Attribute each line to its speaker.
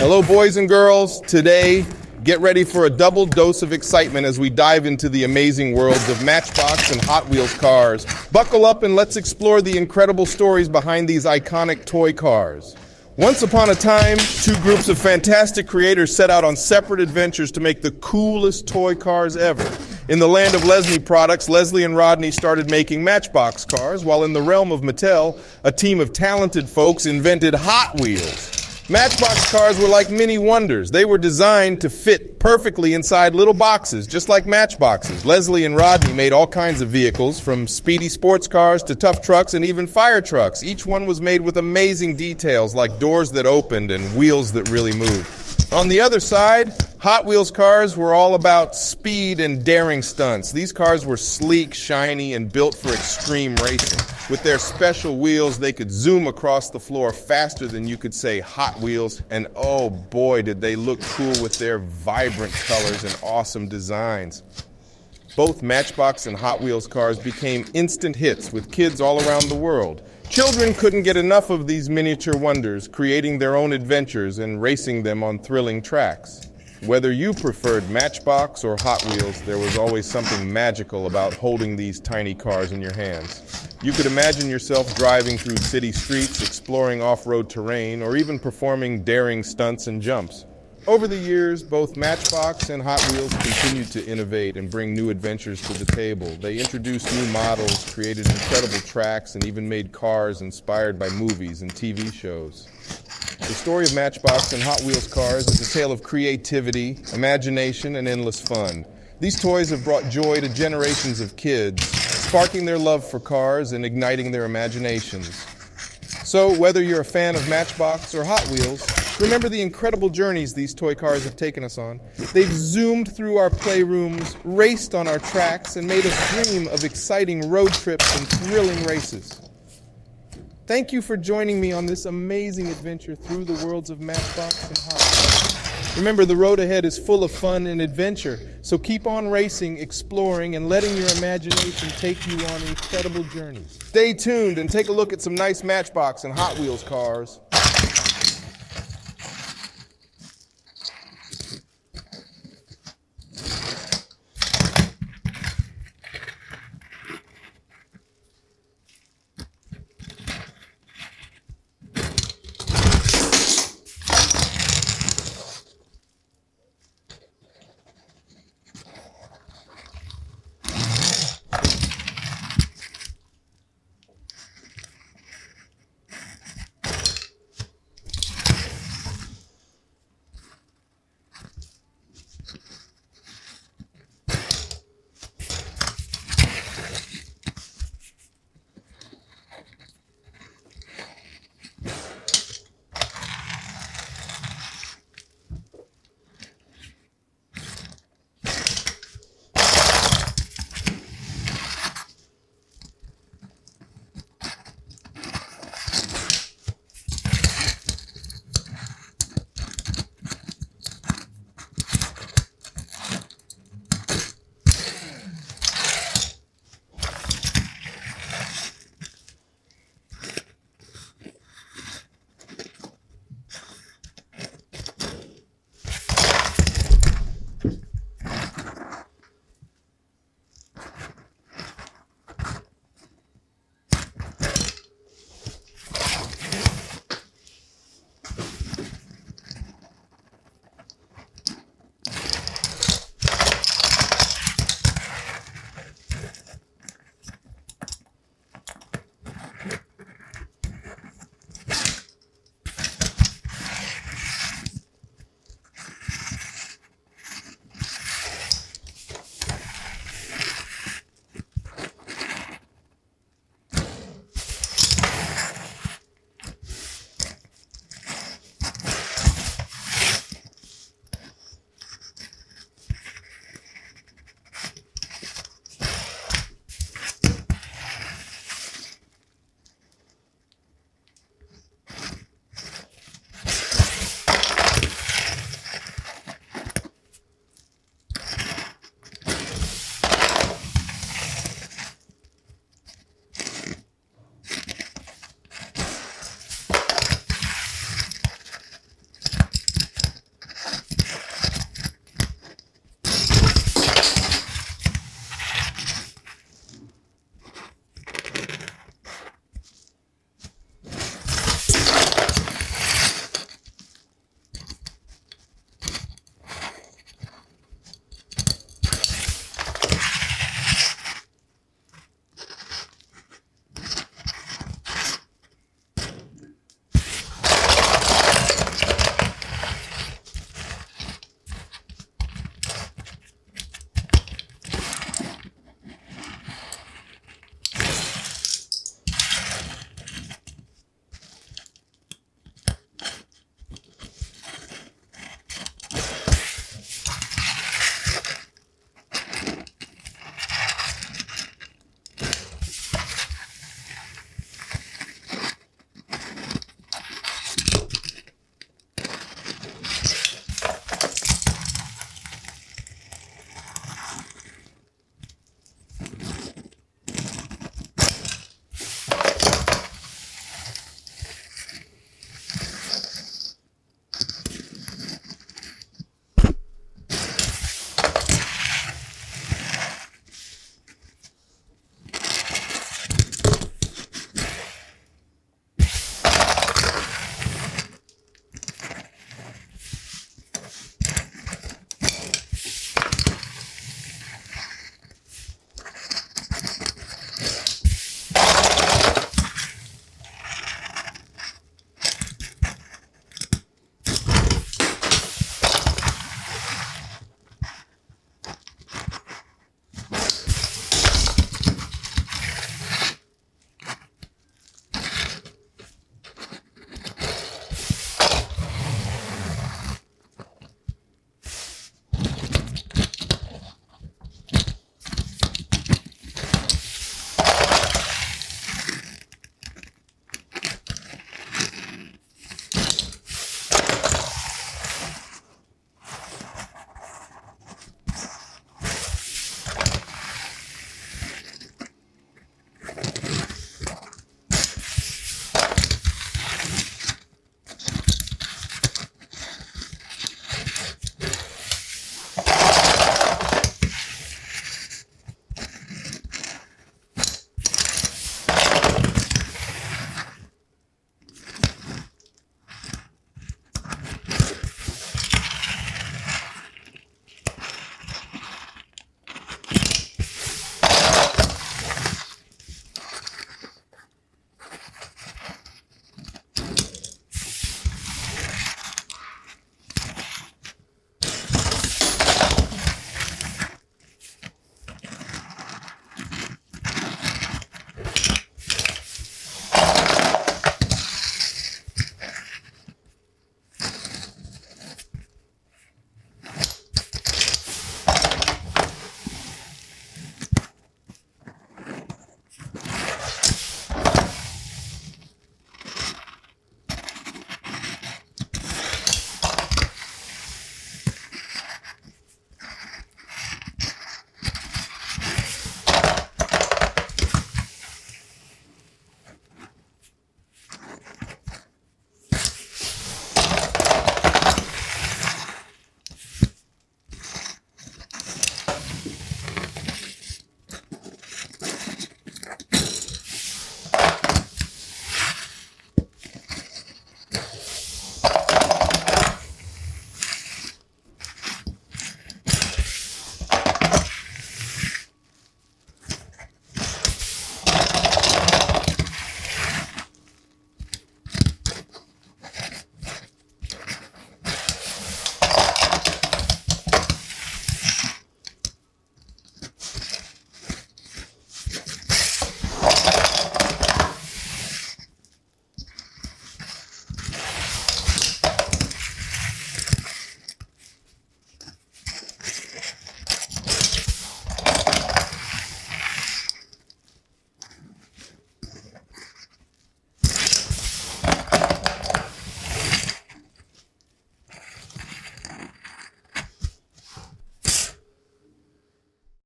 Speaker 1: Hello, boys and girls. Today, get ready for a double dose of excitement as we dive into the amazing worlds of Matchbox and Hot Wheels cars. Buckle up and let's explore the incredible stories behind these iconic toy cars. Once upon a time, two groups of fantastic creators set out on separate adventures to make the coolest toy cars ever. In the land of Leslie products, Leslie and Rodney started making Matchbox cars, while in the realm of Mattel, a team of talented folks invented Hot Wheels. Matchbox cars were like mini wonders. They were designed to fit perfectly inside little boxes, just like matchboxes. Leslie and Rodney made all kinds of vehicles, from speedy sports cars to tough trucks and even fire trucks. Each one was made with amazing details, like doors that opened and wheels that really moved. On the other side, Hot Wheels cars were all about speed and daring stunts. These cars were sleek, shiny, and built for extreme racing. With their special wheels, they could zoom across the floor faster than you could say Hot Wheels, and oh boy, did they look cool with their vibrant colors and awesome designs. Both Matchbox and Hot Wheels cars became instant hits with kids all around the world. Children couldn't get enough of these miniature wonders, creating their own adventures and racing them on thrilling tracks. Whether you preferred Matchbox or Hot Wheels, there was always something magical about holding these tiny cars in your hands. You could imagine yourself driving through city streets, exploring off-road terrain, or even performing daring stunts and jumps. Over the years, both Matchbox and Hot Wheels continued to innovate and bring new adventures to the table. They introduced new models, created incredible tracks, and even made cars inspired by movies and TV shows. The story of Matchbox and Hot Wheels cars is a tale of creativity, imagination, and endless fun. These toys have brought joy to generations of kids, sparking their love for cars and igniting their imaginations. So, whether you're a fan of Matchbox or Hot Wheels, remember the incredible journeys these toy cars have taken us on. They've zoomed through our playrooms, raced on our tracks, and made us dream of exciting road trips and thrilling races. Thank you for joining me on this amazing adventure through the worlds of Matchbox and Hot Wheels. Remember, the road ahead is full of fun and adventure, so keep on racing, exploring, and letting your imagination take you on incredible journeys. Stay tuned and take a look at some nice Matchbox and Hot Wheels cars.